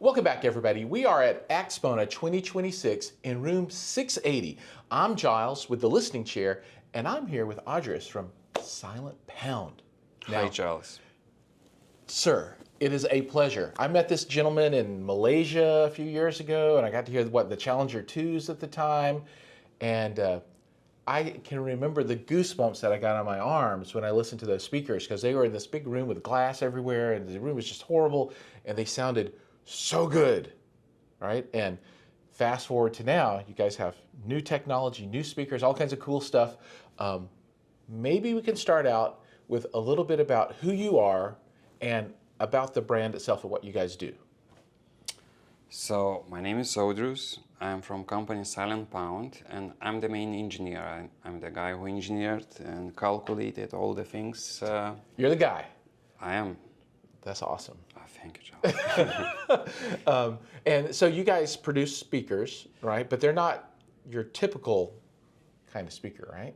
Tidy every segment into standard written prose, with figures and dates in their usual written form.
Welcome back, everybody. We are at AXPONA 2026 in room 680. I'm Jiles with the listening chair, and I'm here with Audris from Silent Pound. Hi, Jiles. Sir, it is a pleasure. I met this gentleman in Malaysia a few years ago, and I got to hear the Challenger 2s at the time, and I can remember the goosebumps that I got on my arms when I listened to those speakers, because they were in this big room with glass everywhere, and the room was just horrible, and they sounded so good, right? And fast forward to now, you guys have new technology, new speakers, all kinds of cool stuff. Maybe we can start out with a little bit about who you are and about the brand itself and what you guys do. So, my name is Audris. I'm from company Silent Pound, and I'm the main engineer. I'm the guy who engineered and calculated all the things. You're the guy. I am. That's awesome. Thank you, Jiles. And so you guys produce speakers, right? But they're not your typical kind of speaker, right?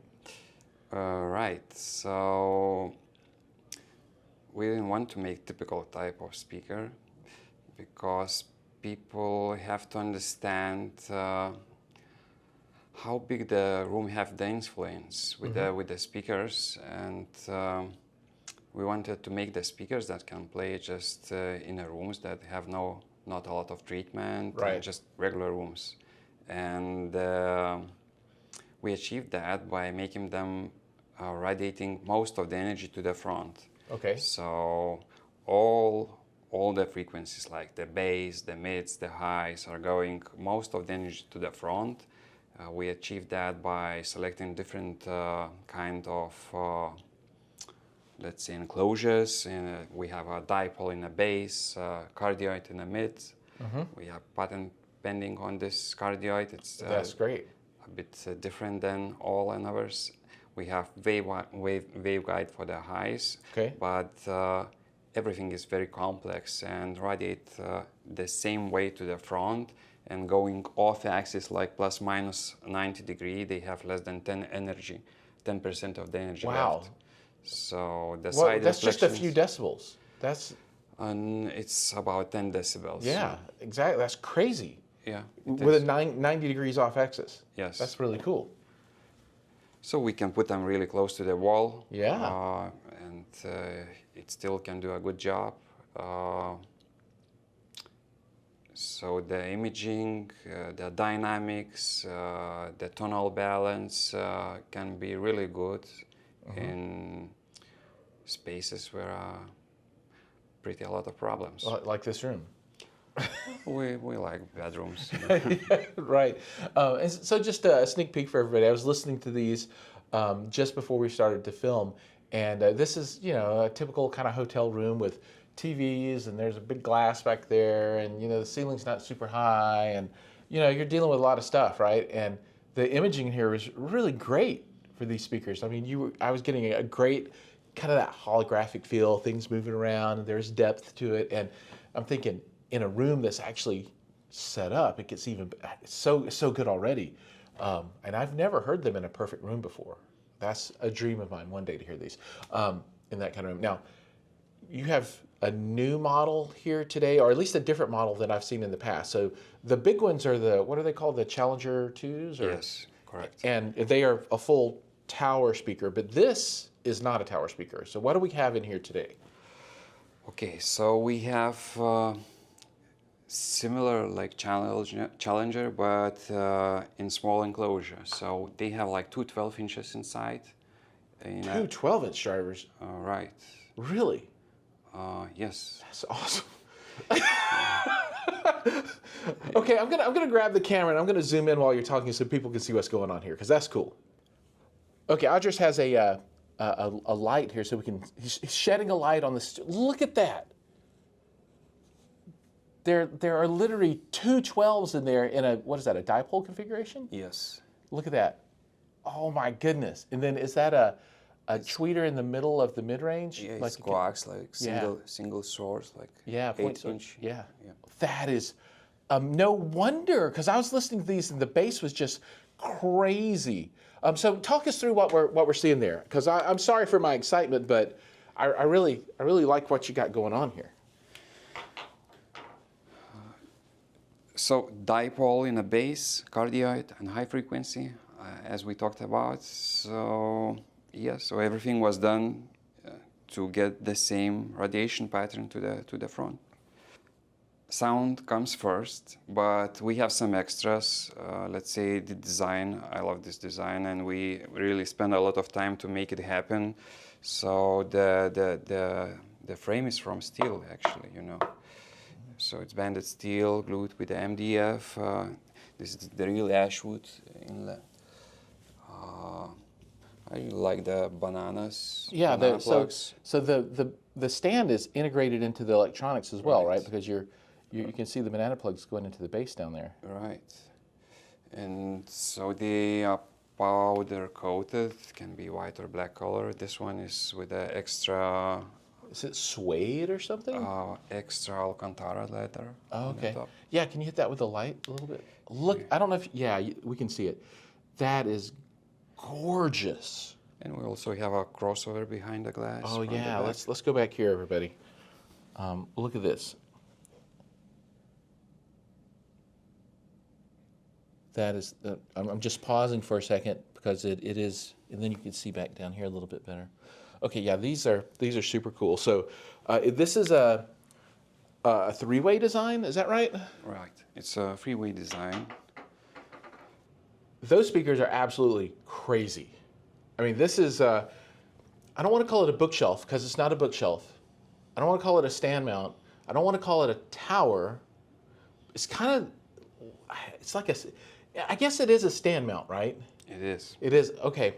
Right. So, we didn't want to make typical type of speaker because people have to understand how big the room have the influence with the speakers, and we wanted to make the speakers that can play just in the rooms that have not a lot of treatment, right? Just regular rooms, and we achieved that by making them radiating most of the energy to the front. Okay. So all the frequencies, like the bass, the mids, the highs, are going most of the energy to the front. We achieved that by selecting different kind of let's say enclosures. We have a dipole in the bass, cardioid in the mid. We have patent pending on this cardioid. It's that's great. A bit different than all others. We have waveguide for the highs, okay. But everything is very complex and radiate the same way to the front, and going off axis like plus minus 90 degrees, they have less than 10% of the energy left. So the side that's just a few decibels. That's it's about 10 decibels. Yeah, exactly. That's crazy. Yeah. With a 90 degrees off axis. Yes. That's really cool. So we can put them really close to the wall. Yeah. And it still can do a good job. So the imaging, the dynamics, the tonal balance can be really good in spaces where pretty a lot of problems. Like this room. we like bedrooms. Right. And so just a sneak peek for everybody. I was listening to these just before we started to film, and this is, a typical kind of hotel room with TVs, and there's a big glass back there, and the ceiling's not super high, and you're dealing with a lot of stuff, right? And the imaging here is really great for these speakers. I mean, I was getting a great kind of that holographic feel, things moving around, and there's depth to it, and I'm thinking, in a room that's actually set up, it gets even so good already. And I've never heard them in a perfect room before. That's a dream of mine one day to hear these in that kind of room. Now, you have a new model here today, or at least a different model than I've seen in the past. So the big ones are what are they called? The Challenger 2s? Yes, correct. And they are a full tower speaker, but this is not a tower speaker. So what do we have in here today? Okay, so we have similar like Challenger, but in small enclosure. So they have like two 12 inches inside. Two 12-inch drivers? Right. Really? Yes. That's awesome. Okay, I'm gonna grab the camera and I'm gonna zoom in while you're talking so people can see what's going on here, because that's cool. Okay, Audris has a light here, so he's shedding a light on this. Look at that. There are literally two 12s in there in a a dipole configuration? Yes. Look at that. Oh my goodness. And then is that a tweeter in the middle of the mid-range? Yeah, it's coax, like single source, like 8-inch. Yeah. That is no wonder, because I was listening to these and the bass was just crazy. So talk us through what we're seeing there, because I'm sorry for my excitement, but I really like what you got going on here. So dipole in a bass, cardioid, and high frequency, as we talked about. So yeah, so everything was done to get the same radiation pattern to the front. Sound comes first, but we have some extras. Let's say the design. I love this design, and we really spend a lot of time to make it happen. So the frame is from steel, actually, you know. So it's banded steel glued with the MDF. This is the real ashwood inlet. I really like the bananas. Yeah, banana so plugs. the stand is integrated into the electronics as well, Right. right? Because you can see the banana plugs going into the base down there. Right. And so they are powder coated, can be white or black color. This one is with the extra Is it suede or something? extra Alcantara leather. Oh, on the okay. top. Yeah, can you hit that with the light a little bit? Look, I don't know if, yeah, we can see it. That is gorgeous. And we also have a crossover behind the glass. Oh from the yeah, back. let's go back here, everybody. Look at this. That is, I'm just pausing for a second because it is, and then you can see back down here a little bit better. Okay, yeah, these are super cool. So this is a three-way design, is that right? Right. It's a freeway design. Those speakers are absolutely crazy. I mean, this is, I don't want to call it a bookshelf because it's not a bookshelf. I don't want to call it a stand mount. I don't want to call it a tower. It's kind of, it's like I guess it is a stand mount, right? It is. It is, okay.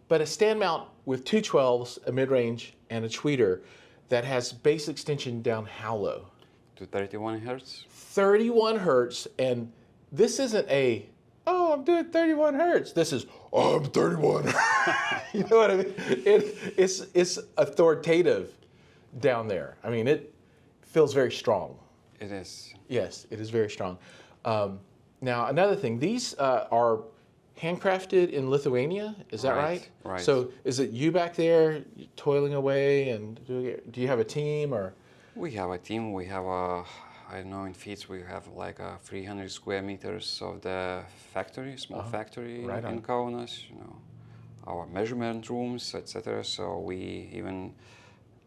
But a stand mount with two 12s, a mid-range, and a tweeter that has bass extension down how low? To 31 hertz. 31 hertz, and this isn't oh, I'm doing 31 hertz. This is, oh, I'm 31. You know what I mean? It's authoritative down there. I mean, it feels very strong. It is. Yes, it is very strong. Now, another thing, these are handcrafted in Lithuania, is that right? Right. So is it you back there toiling away, and do you have a team, or? We have a team. We have I don't know, in feet we have like 300 square meters of the factory, small factory right on. in Kaunas, you know, our measurement rooms, etc. So we even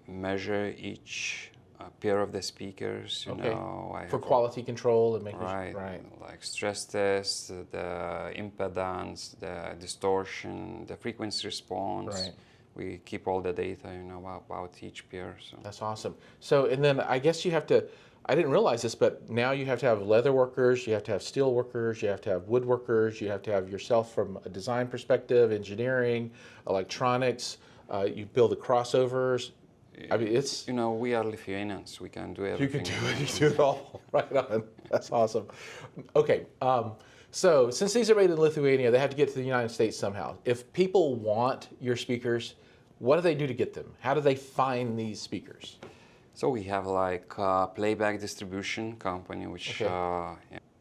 measure each pair of the speakers, you know. For quality control and making Right, sure, right. like stress tests, the impedance, the distortion, the frequency response. Right. We keep all the data, you know, about each pair. So. That's awesome. So, and then I guess you have to, I didn't realize this, but now you have to have leather workers, you have to have steel workers, you have to have wood workers, you have to have yourself from a design perspective, engineering, electronics, you build the crossovers. I mean, it's... You know, we are Lithuanians. We can do everything. You do it all. Right on. That's awesome. Okay, so since these are made in Lithuania, they have to get to the United States somehow. If people want your speakers, what do they do to get them? How do they find these speakers? So we have like a playback distribution company which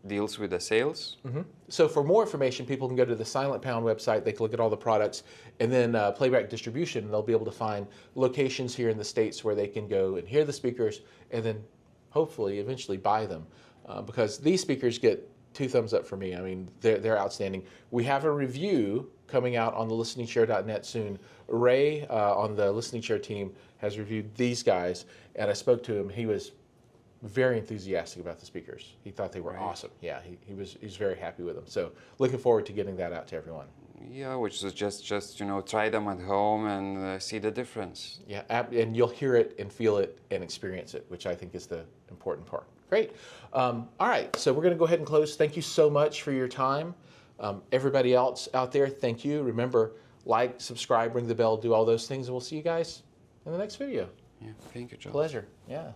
deals with the sales. Mm-hmm. So for more information, people can go to the Silent Pound website. They can look at all the products, and then playback distribution. They'll be able to find locations here in the States where they can go and hear the speakers, and then hopefully eventually buy them, because these speakers get 2 thumbs up for me. I mean, they're outstanding. We have a review coming out on the listeningshare.net soon. Ray on the Listening Share team has reviewed these guys, and I spoke to him. He was very enthusiastic about the speakers. He thought they were awesome. Yeah, he's very happy with them. So looking forward to getting that out to everyone. Yeah, which is just you know, try them at home and see the difference. Yeah, and you'll hear it and feel it and experience it, which I think is the important part. Great. All right, so we're going to go ahead and close. Thank you so much for your time. Everybody else out there, thank you. Remember, like, subscribe, ring the bell, do all those things, and we'll see you guys in the next video. Yeah, thank you, Joe. Pleasure. Yeah.